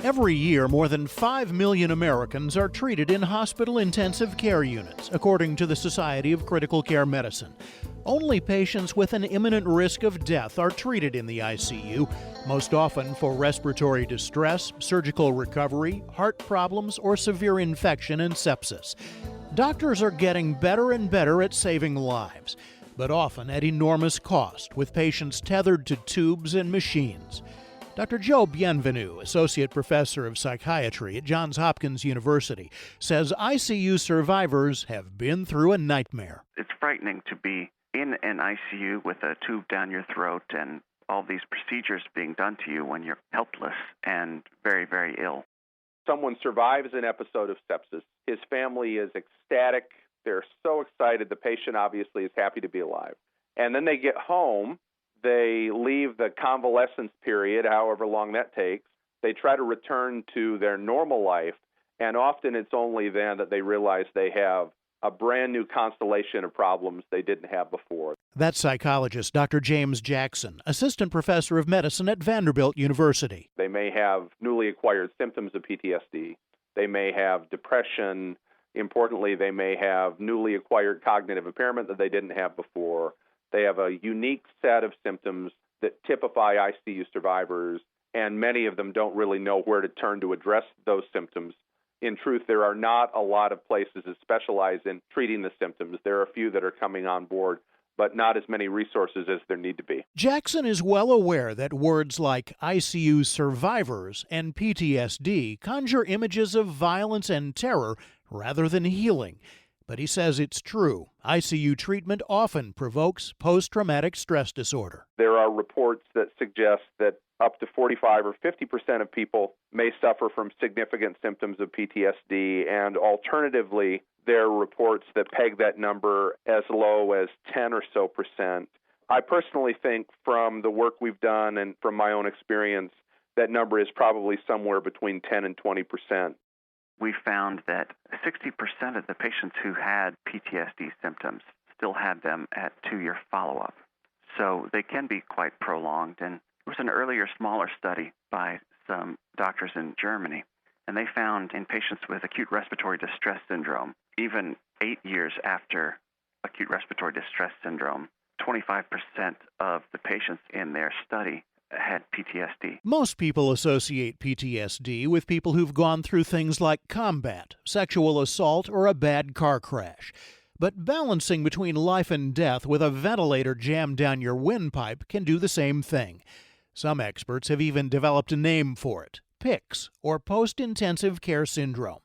Every year, more than 5 million Americans are treated in hospital intensive care units, according to the Society of Critical Care Medicine. Only patients with an imminent risk of death are treated in the ICU, most often for respiratory distress, surgical recovery, heart problems, or severe infection and sepsis. Doctors are getting better and better at saving lives, but often at enormous cost, with patients tethered to tubes and machines. Dr. Joe Bienvenu, Associate Professor of Psychiatry at Johns Hopkins University, says ICU survivors have been through a nightmare. It's frightening to be in an ICU with a tube down your throat and all these procedures being done to you when you're helpless and very, very ill. Someone survives an episode of sepsis. His family is ecstatic. They're so excited. The patient obviously is happy to be alive. And then they get home. They leave the convalescence period, however long that takes. They try to return to their normal life, and often it's only then that they realize they have a brand new constellation of problems they didn't have before. That's psychologist Dr. James Jackson, Assistant Professor of Medicine at Vanderbilt University. They may have newly acquired symptoms of PTSD. They may have depression. Importantly, they may have newly acquired cognitive impairment that they didn't have before. They have a unique set of symptoms that typify ICU survivors, and many of them don't really know where to turn to address those symptoms. In truth, there are not a lot of places that specialize in treating the symptoms. There are a few that are coming on board, but not as many resources as there need to be. Jackson is well aware that words like ICU survivors and PTSD conjure images of violence and terror rather than healing. But he says it's true. ICU treatment often provokes post-traumatic stress disorder. There are reports that suggest that up to 45 or 50% of people may suffer from significant symptoms of PTSD, and alternatively, there are reports that peg that number as low as 10 or so percent. I personally think from the work we've done and from my own experience, that number is probably somewhere between 10 and 20%. We found that 60% of the patients who had PTSD symptoms still had them at 2-year follow-up. So they can be quite prolonged. And there was an earlier, smaller study by some doctors in Germany, and they found in patients with acute respiratory distress syndrome, even 8 years after acute respiratory distress syndrome, 25% of the patients in their study had PTSD. Most people associate PTSD with people who've gone through things like combat, sexual assault, or a bad car crash. But balancing between life and death with a ventilator jammed down your windpipe can do the same thing. Some experts have even developed a name for it, PICS, or Post-Intensive Care Syndrome.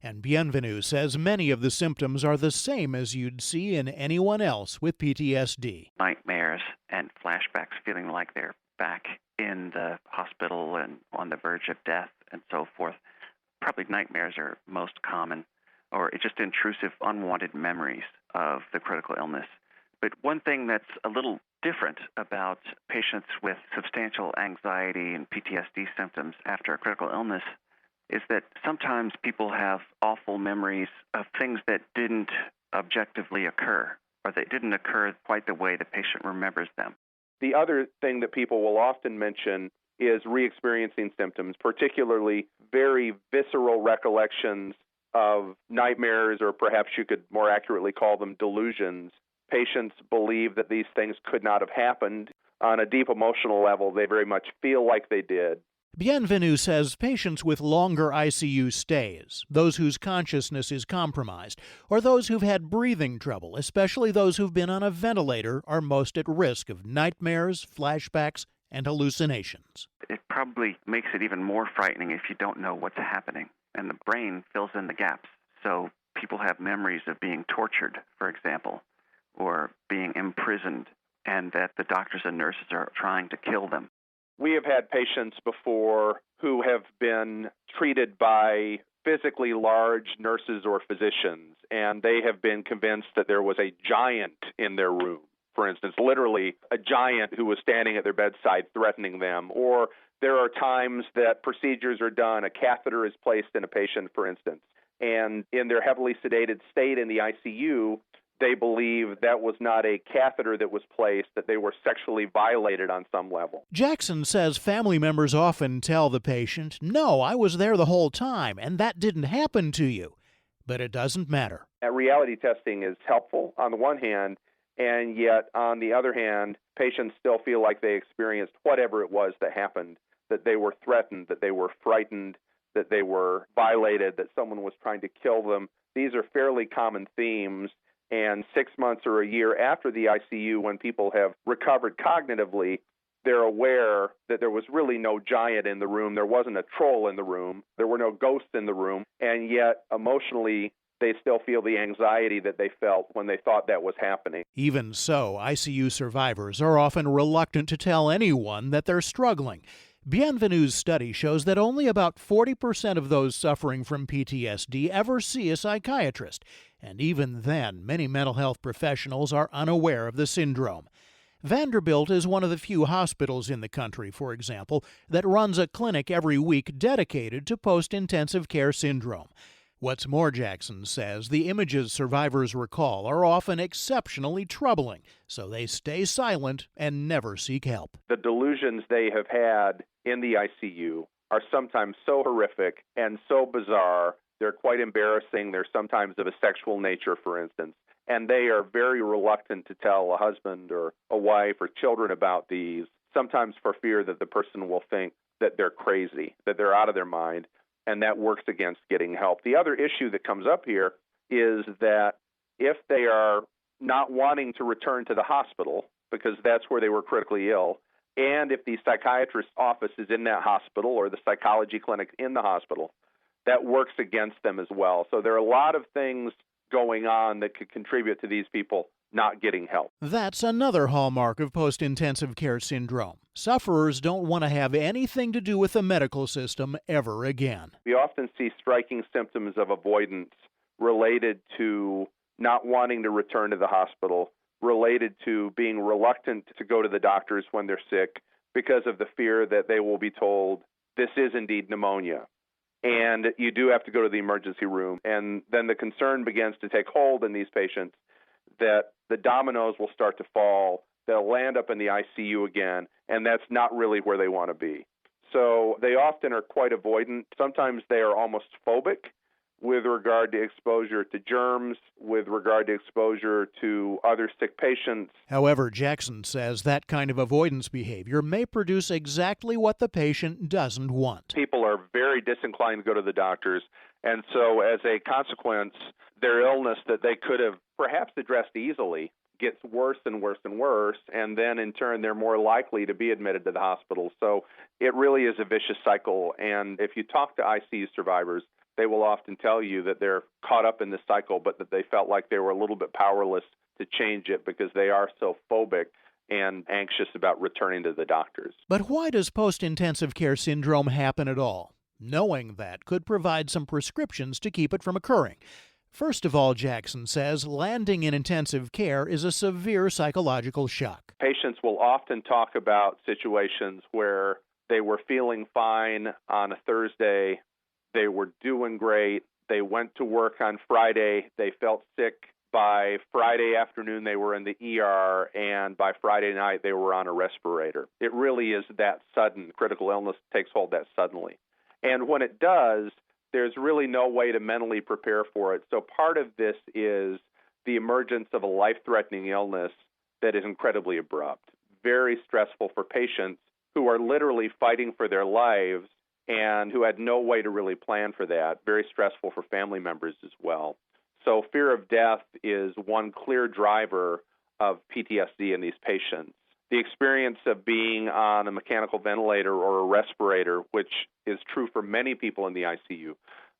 And Bienvenu says many of the symptoms are the same as you'd see in anyone else with PTSD. Nightmares and flashbacks, feeling like they're back in the hospital and on the verge of death and so forth. Probably nightmares are most common, or it's just intrusive, unwanted memories of the critical illness. But one thing that's a little different about patients with substantial anxiety and PTSD symptoms after a critical illness is that sometimes people have awful memories of things that didn't objectively occur, or they didn't occur quite the way the patient remembers them. The other thing that people will often mention is re-experiencing symptoms, particularly very visceral recollections of nightmares, or perhaps you could more accurately call them delusions. Patients believe that these things could not have happened. On a deep emotional level, they very much feel like they did. Bienvenu says patients with longer ICU stays, those whose consciousness is compromised, or those who've had breathing trouble, especially those who've been on a ventilator, are most at risk of nightmares, flashbacks, and hallucinations. It probably makes it even more frightening if you don't know what's happening, and the brain fills in the gaps. So people have memories of being tortured, for example, or being imprisoned, and that the doctors and nurses are trying to kill them. We have had patients before who have been treated by physically large nurses or physicians, and they have been convinced that there was a giant in their room. For instance, literally a giant who was standing at their bedside threatening them. Or there are times that procedures are done, a catheter is placed in a patient, for instance, and in their heavily sedated state in the ICU, They believe that was not a catheter that was placed, that they were sexually violated on some level. Jackson says family members often tell the patient, "No, I was there the whole time, and that didn't happen to you." But it doesn't matter. That reality testing is helpful on the one hand, and yet on the other hand, patients still feel like they experienced whatever it was that happened, that they were threatened, that they were frightened, that they were violated, that someone was trying to kill them. These are fairly common themes. And 6 months or a year after the ICU, when people have recovered cognitively, they're aware that there was really no giant in the room. There wasn't a troll in the room. There were no ghosts in the room. And yet, emotionally, they still feel the anxiety that they felt when they thought that was happening. Even so, ICU survivors are often reluctant to tell anyone that they're struggling. Bienvenue's study shows that only about 40% of those suffering from PTSD ever see a psychiatrist, and even then, many mental health professionals are unaware of the syndrome. Vanderbilt is one of the few hospitals in the country, for example, that runs a clinic every week dedicated to post-intensive care syndrome. What's more, Jackson says, the images survivors recall are often exceptionally troubling, so they stay silent and never seek help. The delusions they have had in the ICU are sometimes so horrific and so bizarre, they're quite embarrassing. They're sometimes of a sexual nature, for instance, and they are very reluctant to tell a husband or a wife or children about these, sometimes for fear that the person will think that they're crazy, that they're out of their mind, and that works against getting help. The other issue that comes up here is that if they are not wanting to return to the hospital because that's where they were critically ill, and if the psychiatrist's office is in that hospital or the psychology clinic in the hospital, that works against them as well. So there are a lot of things going on that could contribute to these people not getting help. That's another hallmark of post-intensive care syndrome. Sufferers don't want to have anything to do with the medical system ever again. We often see striking symptoms of avoidance related to not wanting to return to the hospital, related to being reluctant to go to the doctors when they're sick because of the fear that they will be told, this is indeed pneumonia, and you do have to go to the emergency room. And then the concern begins to take hold in these patients that the dominoes will start to fall, they'll land up in the ICU again, and that's not really where they want to be. So they often are quite avoidant. Sometimes they are almost phobic with regard to exposure to germs, with regard to exposure to other sick patients. However, Jackson says that kind of avoidance behavior may produce exactly what the patient doesn't want. People are very disinclined to go to the doctors, and so as a consequence, their illness that they could have perhaps addressed easily gets worse and worse and worse, and then in turn they're more likely to be admitted to the hospital. So it really is a vicious cycle, and if you talk to ICU survivors, they will often tell you that they're caught up in this cycle, but that they felt like they were a little bit powerless to change it because they are so phobic and anxious about returning to the doctors. But why does post-intensive care syndrome happen at all? Knowing that could provide some prescriptions to keep it from occurring. First of all, Jackson says, landing in intensive care is a severe psychological shock. Patients will often talk about situations where they were feeling fine on a Thursday, they were doing great, they went to work on Friday, they felt sick. By Friday afternoon, they were in the ER, and by Friday night, they were on a respirator. It really is that sudden. Critical illness takes hold that suddenly. And when it does, there's really no way to mentally prepare for it. So part of this is the emergence of a life-threatening illness that is incredibly abrupt, very stressful for patients who are literally fighting for their lives and who had no way to really plan for that, very stressful for family members as well. So fear of death is one clear driver of PTSD in these patients. The experience of being on a mechanical ventilator or a respirator, which is true for many people in the ICU,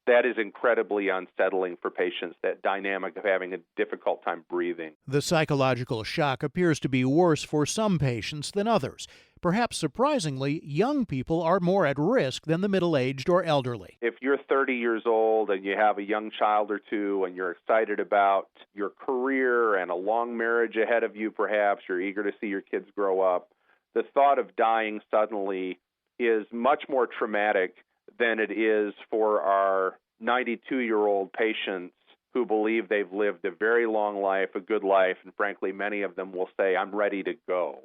that is incredibly unsettling for patients, that dynamic of having a difficult time breathing. The psychological shock appears to be worse for some patients than others. Perhaps surprisingly, young people are more at risk than the middle-aged or elderly. If you're 30 years old and you have a young child or two and you're excited about your career and a long marriage ahead of you, perhaps you're eager to see your kids grow up, the thought of dying suddenly is much more traumatic than it is for our 92-year-old patients who believe they've lived a very long life, a good life, and frankly, many of them will say, I'm ready to go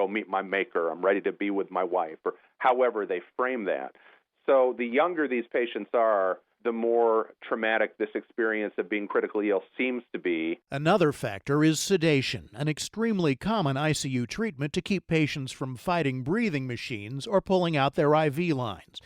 meet my maker, I'm ready to be with my wife, or however they frame that. So the younger these patients are, the more traumatic this experience of being critically ill seems to be. Another factor is sedation, an extremely common ICU treatment to keep patients from fighting breathing machines or pulling out their IV lines.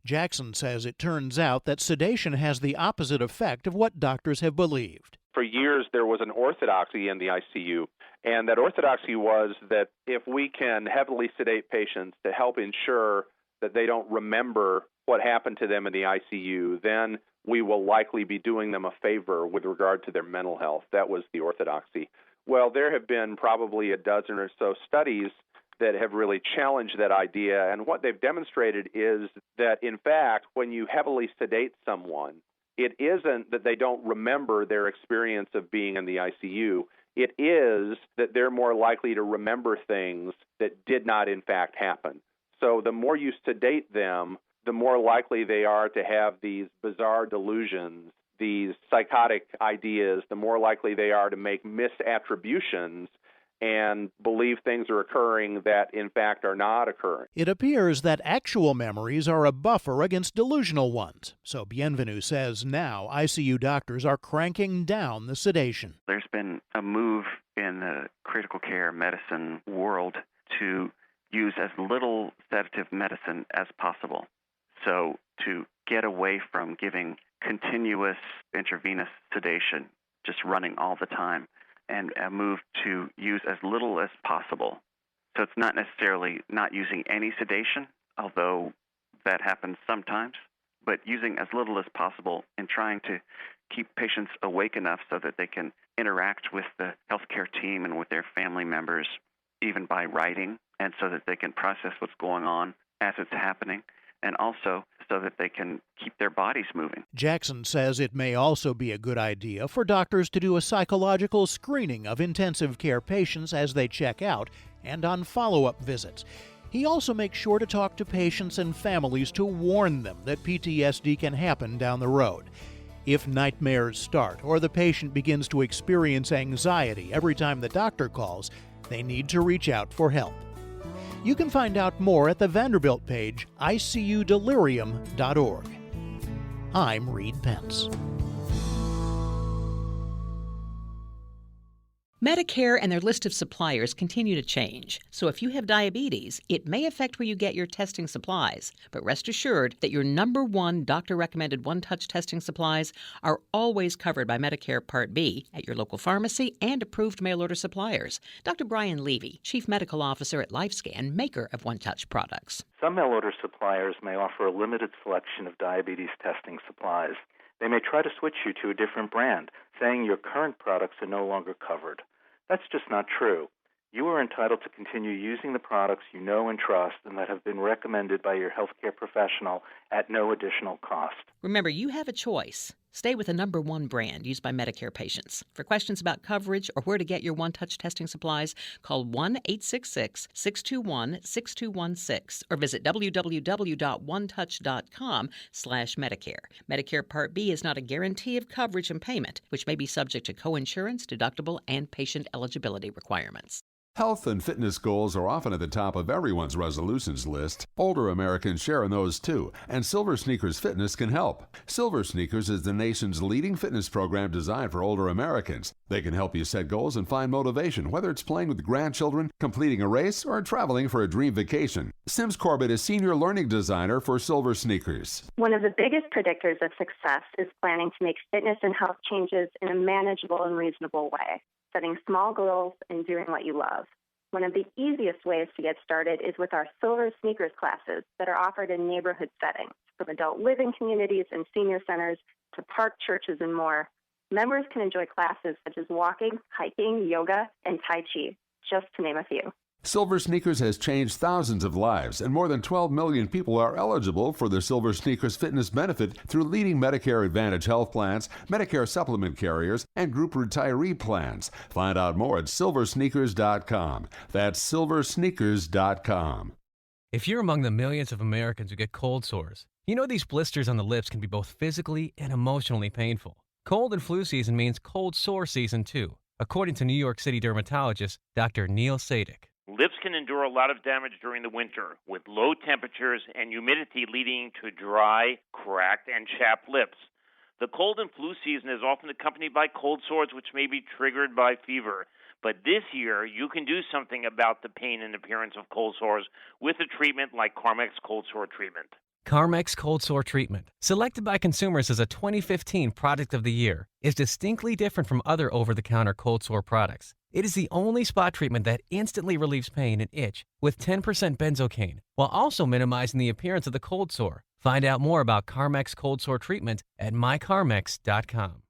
Jackson says it turns out that sedation has the opposite effect of what doctors have believed. For years, there was an orthodoxy in the ICU, and that orthodoxy was that if we can heavily sedate patients to help ensure that they don't remember what happened to them in the ICU, then we will likely be doing them a favor with regard to their mental health. That was the orthodoxy. Well, there have been probably a dozen or so studies that have really challenged that idea, and what they've demonstrated is that, in fact, when you heavily sedate someone, it isn't that they don't remember their experience of being in the ICU. It is that they're more likely to remember things that did not, in fact, happen. So the more you sedate them, the more likely they are to have these bizarre delusions, these psychotic ideas, the more likely they are to make misattributions and believe things are occurring that, in fact, are not occurring. It appears that actual memories are a buffer against delusional ones. So Bienvenu says now ICU doctors are cranking down the sedation. There's been a move in the critical care medicine world to use as little sedative medicine as possible. So to get away from giving continuous intravenous sedation, just running all the time, and a move to use as little as possible. So it's not necessarily not using any sedation, although that happens sometimes, but using as little as possible and trying to keep patients awake enough so that they can interact with the healthcare team and with their family members, even by writing, and so that they can process what's going on as it's happening, and also so that they can keep their bodies moving. Jackson says it may also be a good idea for doctors to do a psychological screening of intensive care patients as they check out and on follow-up visits. He also makes sure to talk to patients and families to warn them that PTSD can happen down the road. If nightmares start or the patient begins to experience anxiety every time the doctor calls, they need to reach out for help. You can find out more at the Vanderbilt page, icudelirium.org. I'm Reed Pence. Medicare and their list of suppliers continue to change, so if you have diabetes, it may affect where you get your testing supplies. But rest assured that your #1 doctor-recommended one-touch testing supplies are always covered by Medicare Part B at your local pharmacy and approved mail-order suppliers. Dr. Brian Levy, Chief Medical Officer at LifeScan, maker of one-touch products. Some mail-order suppliers may offer a limited selection of diabetes testing supplies. They may try to switch you to a different brand, saying your current products are no longer covered. That's just not true. You are entitled to continue using the products you know and trust and that have been recommended by your healthcare professional at no additional cost. Remember, you have a choice. Stay with the #1 brand used by Medicare patients. For questions about coverage or where to get your one-touch testing supplies, call 1-866-621-6216 or visit www.onetouch.com/Medicare. Medicare Part B is not a guarantee of coverage and payment, which may be subject to coinsurance, deductible, and patient eligibility requirements. Health and fitness goals are often at the top of everyone's resolutions list. Older Americans share in those too, and Silver Sneakers Fitness can help. Silver Sneakers is the nation's leading fitness program designed for older Americans. They can help you set goals and find motivation, whether it's playing with grandchildren, completing a race, or traveling for a dream vacation. Sims Corbett is Senior Learning Designer for Silver Sneakers. One of the biggest predictors of success is planning to make fitness and health changes in a manageable and reasonable way, setting small goals and doing what you love. One of the easiest ways to get started is with our Silver Sneakers classes that are offered in neighborhood settings, from adult living communities and senior centers to park churches and more. Members can enjoy classes such as walking, hiking, yoga, and Tai Chi, just to name a few. Silver Sneakers has changed thousands of lives, and more than 12 million people are eligible for the Silver Sneakers fitness benefit through leading Medicare Advantage health plans, Medicare supplement carriers, and group retiree plans. Find out more at silversneakers.com. That's silversneakers.com. If you're among the millions of Americans who get cold sores, you know these blisters on the lips can be both physically and emotionally painful. Cold and flu season means cold sore season too, according to New York City dermatologist Dr. Neil Sadik. Lips can endure a lot of damage during the winter, with low temperatures and humidity leading to dry, cracked, and chapped lips. The cold and flu season is often accompanied by cold sores, which may be triggered by fever. But this year, you can do something about the pain and appearance of cold sores with a treatment like Carmex Cold Sore Treatment. Carmex Cold Sore Treatment, selected by consumers as a 2015 Product of the Year, is distinctly different from other over-the-counter cold sore products. It is the only spot treatment that instantly relieves pain and itch with 10% benzocaine, while also minimizing the appearance of the cold sore. Find out more about Carmex Cold Sore Treatment at mycarmex.com.